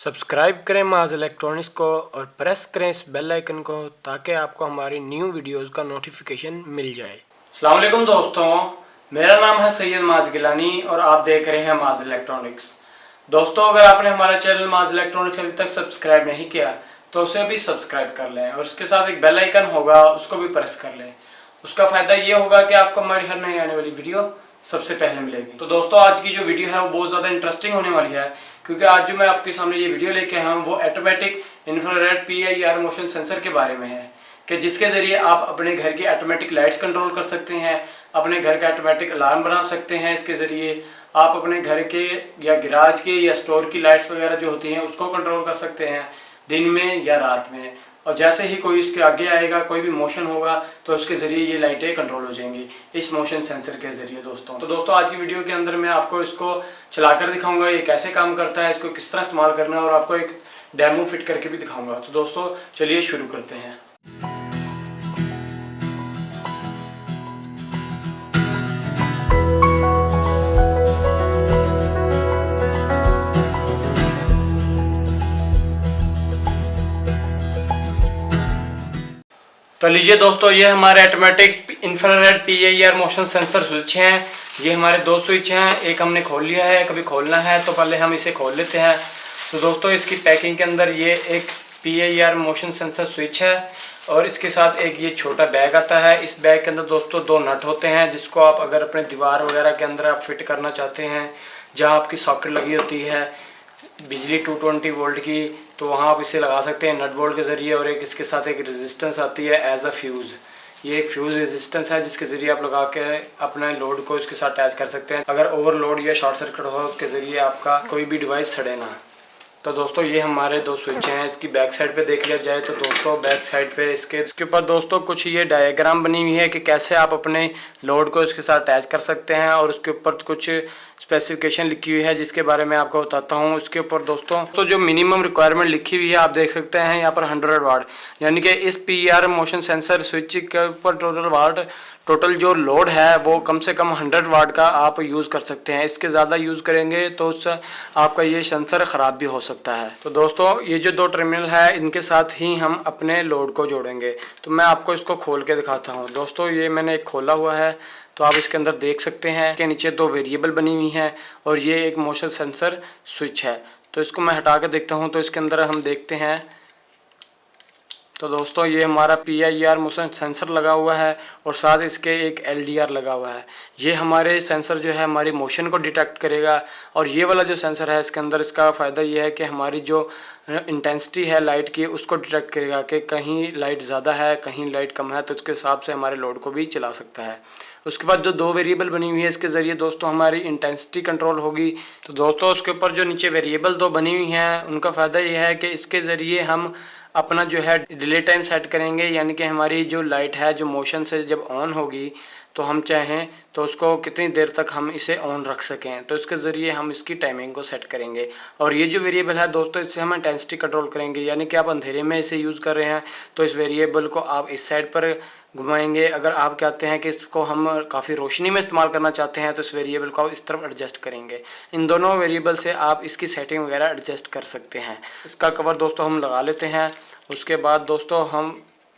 Subscribe करें माज electronics को और प्रेस करें इस बेल आइकन को ताकि आपको हमारी न्यू वीडियोस का नोटिफिकेशन मिल जाए। अस्सलाम वालेकुम दोस्तों, मेरा नाम है सैयद माज गिलानी और आप देख रहे हैं माज इलेक्ट्रॉनिक्स। दोस्तों, अगर आपने हमारा चैनल माज इलेक्ट्रॉनिक्स अभी तक सब्सक्राइब नहीं किया तो उसे भी सब्सक्राइब कर लें और उसके साथ एक बेल आइकन होगा, उसको भी प्रेस कर लें। उसका फ़ायदा ये होगा कि आपको हमारी हर नई आने वाली वीडियो सबसे पहले मिलेगी। तो दोस्तों, आज की जो वीडियो है वो बहुत ज़्यादा इंटरेस्टिंग होने वाली है, क्योंकि आज जो मैं आपके सामने ये वीडियो लेके आया हूँ वो automatic infrared PIR motion sensor के बारे में है, कि जिसके ज़रिए आप अपने घर की ऑटोमेटिक लाइट्स कंट्रोल कर सकते हैं, अपने घर का ऑटोमेटिक अलार्म बना सकते हैं। इसके ज़रिए आप अपने घर के या गैराज के या स्टोर की लाइट्स वगैरह जो होती हैं उसको कंट्रोल कर सकते हैं दिन में या रात में। और जैसे ही कोई इसके आगे आएगा, कोई भी मोशन होगा तो उसके ज़रिए ये लाइटें कंट्रोल हो जाएंगी इस मोशन सेंसर के ज़रिए। दोस्तों आज की वीडियो के अंदर मैं आपको इसको चलाकर दिखाऊंगा, ये कैसे काम करता है, इसको किस तरह इस्तेमाल करना है और आपको एक डेमो फिट करके भी दिखाऊंगा। तो दोस्तों चलिए शुरू करते हैं। तो लीजिए दोस्तों, ये हमारे automatic infrared PIR motion sensor switch हैं। ये हमारे दो स्विच हैं, एक हमने खोल लिया है, कभी खोलना है तो पहले हम इसे खोल लेते हैं। तो दोस्तों, इसकी पैकिंग के अंदर ये एक PIR मोशन सेंसर स्विच है और इसके साथ एक ये छोटा बैग आता है। इस बैग के अंदर दोस्तों दो नट होते हैं, जिसको आप अगर अपने दीवार वगैरह के अंदर आप फिट करना चाहते हैं, जहाँ आपकी सॉकेट लगी होती है बिजली 220 वोल्ट की, तो वहाँ आप इसे लगा सकते हैं नट बोल्ट के ज़रिए। और एक इसके साथ एक रेजिस्टेंस आती है एज अ फ्यूज़, ये एक फ्यूज़ रेजिस्टेंस है जिसके ज़रिए आप लगा के अपने लोड को इसके साथ अटैच कर सकते हैं, अगर ओवरलोड या शॉर्ट सर्किट हो उसके ज़रिए आपका कोई भी डिवाइस सड़े ना। तो दोस्तों ये हमारे दो स्विच हैं। इसकी बैक साइड पे देख लिया जाए तो दोस्तों बैक साइड पे इसके ऊपर दोस्तों कुछ ये डायग्राम बनी हुई है कि कैसे आप अपने लोड को इसके साथ अटैच कर सकते हैं, और उसके ऊपर कुछ स्पेसिफिकेशन लिखी हुई है जिसके बारे में आपको बताता हूँ। उसके ऊपर दोस्तों तो जो मिनिमम रिक्वायरमेंट लिखी हुई है आप देख सकते हैं यहाँ पर 100 वाट, यानी कि इस PIR मोशन सेंसर स्विच के ऊपर टोटल जो लोड है वो कम से कम 100 वाट का आप यूज़ कर सकते हैं। इसके ज़्यादा यूज़ करेंगे तो उससे आपका ये सेंसर ख़राब भी हो सकता है। तो दोस्तों ये जो दो टर्मिनल है इनके साथ ही हम अपने लोड को जोड़ेंगे। तो मैं आपको इसको खोल के दिखाता हूँ। दोस्तों ये मैंने एक खोला हुआ है, तो आप इसके अंदर देख सकते हैं कि नीचे दो वेरिएबल बनी हुई हैं और ये एक मोशन सेंसर स्विच है। तो इसको मैं हटा के देखता हूँ, तो इसके अंदर हम देखते हैं तो दोस्तों ये हमारा PIR मोशन सेंसर लगा हुआ है और साथ इसके एक LDR लगा हुआ है। ये हमारे सेंसर जो है हमारी मोशन को डिटेक्ट करेगा। और ये वाला जो सेंसर है इसके अंदर इसका फ़ायदा ये है कि हमारी जो इंटेंसिटी है लाइट की उसको डिटेक्ट करेगा कि कहीं लाइट ज़्यादा है कहीं लाइट कम है, तो उसके हिसाब से हमारे लोड को भी चला सकता है। उसके बाद जो दो वेरिएबल बनी हुई है इसके ज़रिए दोस्तों हमारी इंटेंसिटी कंट्रोल होगी। तो दोस्तों उसके ऊपर जो नीचे वेरिएबल दो बनी हुई हैं उनका फ़ायदा ये है कि इसके ज़रिए हम अपना जो है डिले टाइम सेट करेंगे, यानी कि हमारी जो लाइट है जो मोशन से जब ऑन होगी तो हम चाहें तो उसको कितनी देर तक हम इसे ऑन रख सकें, तो इसके ज़रिए हम इसकी टाइमिंग को सेट करेंगे। और ये जो वेरिएबल है दोस्तों इससे हम इंटेंसिटी कंट्रोल करेंगे, यानी कि आप अंधेरे में इसे यूज़ कर रहे हैं तो इस वेरिएबल को आप इस साइड पर घुमाएंगे। अगर आप कहते हैं कि इसको हम काफ़ी रोशनी में इस्तेमाल करना चाहते हैं तो इस वेरिएबल को आप इस तरफ एडजस्ट करेंगे। इन दोनों वेरिएबल से आप इसकी सेटिंग वगैरह एडजस्ट कर सकते हैं। इसका कवर दोस्तों हम लगा लेते हैं। उसके बाद दोस्तों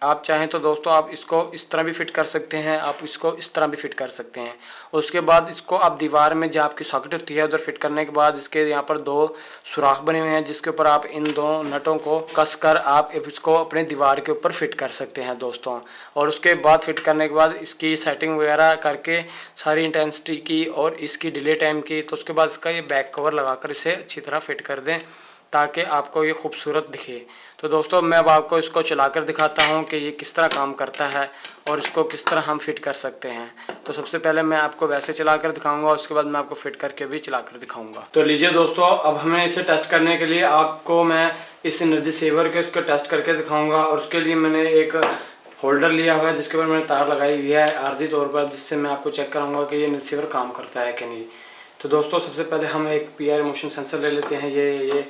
आप चाहें तो दोस्तों आप इसको इस तरह भी फिट कर सकते हैं, आप इसको इस तरह भी फिट कर सकते हैं। उसके बाद इसको आप दीवार में जहाँ आपकी सॉकेट होती है उधर फिट करने के बाद इसके यहाँ पर दो सुराख बने हुए हैं जिसके ऊपर आप इन दो नटों को कस कर आप इसको अपने दीवार के ऊपर फिट कर सकते हैं दोस्तों। और उसके बाद फिट करने के बाद इसकी सेटिंग वगैरह करके सारी इंटेंसिटी की और इसकी डिले टाइम की, तो उसके बाद इसका ये बैक कवर लगाकर इसे अच्छी तरह फिट कर दें ताकि आपको ये खूबसूरत दिखे। तो दोस्तों मैं अब आपको इसको चलाकर दिखाता हूँ कि ये किस तरह काम करता है और इसको किस तरह हम फिट कर सकते हैं। तो सबसे पहले मैं आपको वैसे चलाकर दिखाऊंगा, उसके बाद मैं आपको फिट करके भी चलाकर दिखाऊंगा। तो लीजिए दोस्तों, अब हमें इसे टेस्ट करने के लिए आपको मैं इस एनर्जी सेवर के उसको टेस्ट करके दिखाऊँगा। और उसके लिए मैंने एक होल्डर लिया हुआ है जिसके ऊपर मैंने तार लगाई हुई है आर्जी तौर पर, जिससे मैं आपको चेक कराऊँगा कि ये एनर्जी सेवर काम करता है कि नहीं। तो दोस्तों सबसे पहले हम एक PIR मोशन सेंसर ले लेते हैं ये।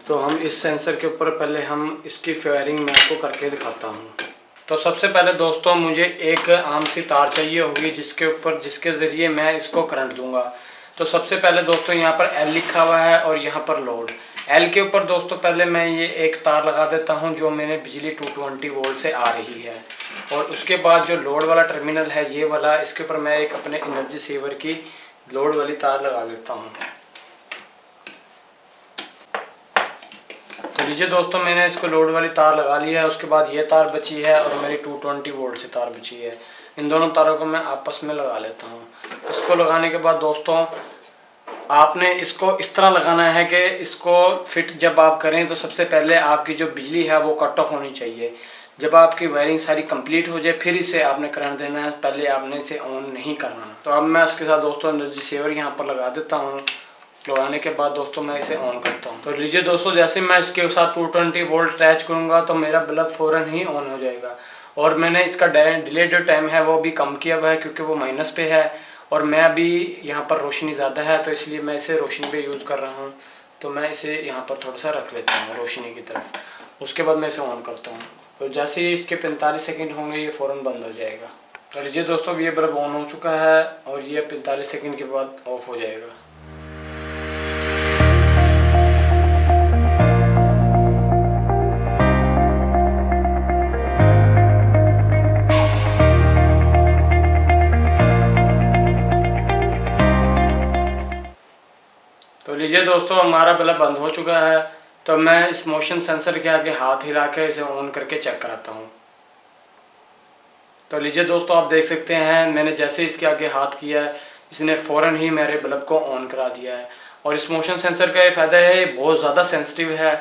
तो हम इस सेंसर के ऊपर पहले हम इसकी फायरिंग मैं आपको करके दिखाता हूँ। तो सबसे पहले दोस्तों मुझे एक आम सी तार चाहिए होगी जिसके ज़रिए मैं इसको करंट दूंगा। तो सबसे पहले दोस्तों यहाँ पर L लिखा हुआ है और यहाँ पर लोड, एल के ऊपर दोस्तों पहले मैं ये एक तार लगा देता हूँ जो मैंने बिजली 220 वोल्ट से आ रही है, और उसके बाद जो लोड वाला टर्मिनल है ये वाला, इसके ऊपर मैं एक अपने एनर्जी सेवर की लोड वाली तार लगा देता हूँ। तो लीजिए दोस्तों, मैंने इसको लोड वाली तार लगा लिया है। उसके बाद ये तार बची है और मेरी 220 वोल्ट से तार बची है। इन दोनों तारों को मैं आपस में लगा लेता हूँ। इसको लगाने के बाद दोस्तों आपने इसको इस तरह लगाना है कि इसको फिट जब आप करें तो सबसे पहले आपकी जो बिजली है वो कट ऑफ होनी चाहिए। जब आपकी वायरिंग सारी कंप्लीट हो जाए फिर इसे आपने करंट देना है, पहले आपने इसे ऑन नहीं करना। तो अब मैं उसके साथ दोस्तों एनर्जी सेवर यहाँ पर लगा देता हूँ। लगाने के बाद दोस्तों मैं इसे ऑन करता हूँ। तो लीजिए दोस्तों, जैसे मैं इसके साथ 220 वोल्ट अटैच करूँगा तो मेरा बल्ब फ़ौरन ही ऑन हो जाएगा। और मैंने इसका डिले जो टाइम है वो भी कम किया हुआ है क्योंकि वो माइनस पे है और मैं अभी यहाँ पर रोशनी ज़्यादा है तो इसलिए मैं इसे रोशनी पे यूज़ कर रहा हूँ। तो मैं इसे यहाँ पर थोड़ा सा रख लेता हूँ रोशनी की तरफ। उसके बाद मैं इसे ऑन करता हूँ और जैसे ही इसके 45 सेकंड होंगे ये फ़ौरन बंद हो जाएगा। तो लीजिए दोस्तों, ये बल्ब ऑन हो चुका है और ये 45 सेकंड के बाद ऑफ हो जाएगा। तो लीजिए दोस्तों, हमारा बल्ब बंद हो चुका है। तो मैं इस मोशन सेंसर के आगे हाथ हिला के इसे ऑन करके चेक कराता हूँ। तो लीजिए दोस्तों, आप देख सकते हैं मैंने जैसे इसके आगे हाथ किया है इसने फ़ौरन ही मेरे बल्ब को ऑन करा दिया है। और इस मोशन सेंसर का ये फ़ायदा है, ये बहुत ज़्यादा सेंसिटिव है,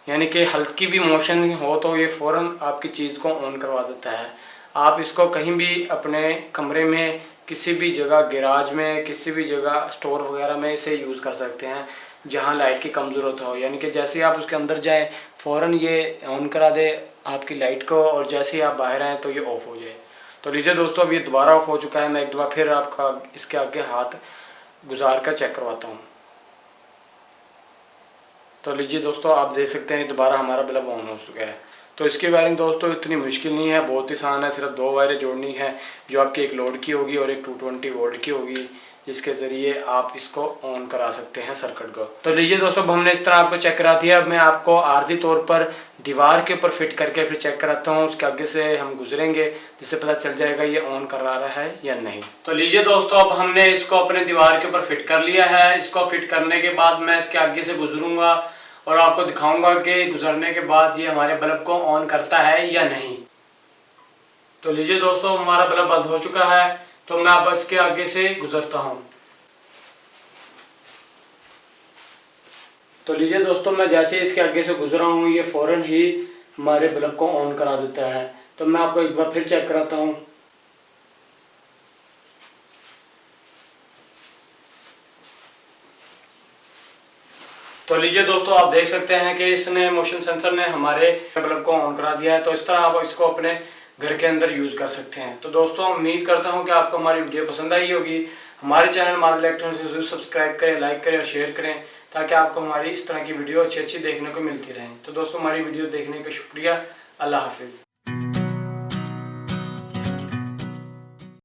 यानी कि हल्की भी मोशन हो तो ये फ़ौरन आपकी चीज़ को ऑन करवा देता है। आप इसको कहीं भी अपने कमरे में, किसी भी जगह, गैराज में, किसी भी जगह, स्टोर वगैरह में इसे यूज़ कर सकते हैं जहां लाइट की कम ज़रूरत हो। यानी कि जैसे ही आप उसके अंदर जाएं फ़ौरन ये ऑन करा दे आपकी लाइट को, और जैसे ही आप बाहर आएँ तो ये ऑफ़ हो जाए। तो लीजिए दोस्तों, अब ये दोबारा ऑफ हो चुका है। मैं एक दफ़ा फिर आपका इसके आगे हाथ गुजार कर चेक करवाता हूँ। तो लीजिए दोस्तों, आप देख सकते हैं दोबारा हमारा बल्ब ऑन हो चुका है। तो इसकी वायरिंग दोस्तों इतनी मुश्किल नहीं है, बहुत ही आसान है। सिर्फ 2 वायरें जोड़नी है जो आपकी एक लोड की होगी और एक 220 वोल्ट की होगी, जिसके ज़रिए आप इसको ऑन करा सकते हैं सर्किट को। तो लीजिए दोस्तों, अब हमने इस तरह आपको चेक करा दिया। अब मैं आपको आर्जी तौर पर दीवार के ऊपर फिट करके फिर चेक कराता हूँ। उसके आगे से हम गुजरेंगे जिससे पता चल जाएगा ये ऑन करा रहा है या नहीं। तो लीजिए दोस्तों, अब हमने इसको अपने दीवार के ऊपर फिट कर लिया है। इसको फिट करने के बाद मैं इसके आगे से गुजरूंगा और आपको दिखाऊंगा कि गुजरने के बाद ये हमारे बल्ब को ऑन करता है या नहीं। तो लीजिए दोस्तों, हमारा बल्ब बंद हो चुका है। तो मैं अब इसके आगे से गुजरता हूं। तो लीजिए दोस्तों, मैं जैसे इसके आगे से गुजरा हूं ये फौरन ही हमारे बल्ब को ऑन करा देता है। तो मैं आपको एक बार फिर चेक कराता हूं। तो लीजिए दोस्तों, आप देख सकते हैं कि इसने मोशन सेंसर ने हमारे बल्ब को ऑन करा दिया है। तो इस तरह आप इसको अपने घर के अंदर यूज़ कर सकते हैं। तो दोस्तों, उम्मीद करता हूं कि आपको हमारी वीडियो पसंद आई होगी। हमारे चैनल मादल इलेक्ट्रॉनिक्स जरूर सब्सक्राइब करें, लाइक करें और शेयर करें ताकि आपको हमारी इस तरह की वीडियो अच्छी अच्छी देखने को मिलती रहें। तो दोस्तों, हमारी वीडियो देखने का शुक्रिया। अल्लाह हाफिज़।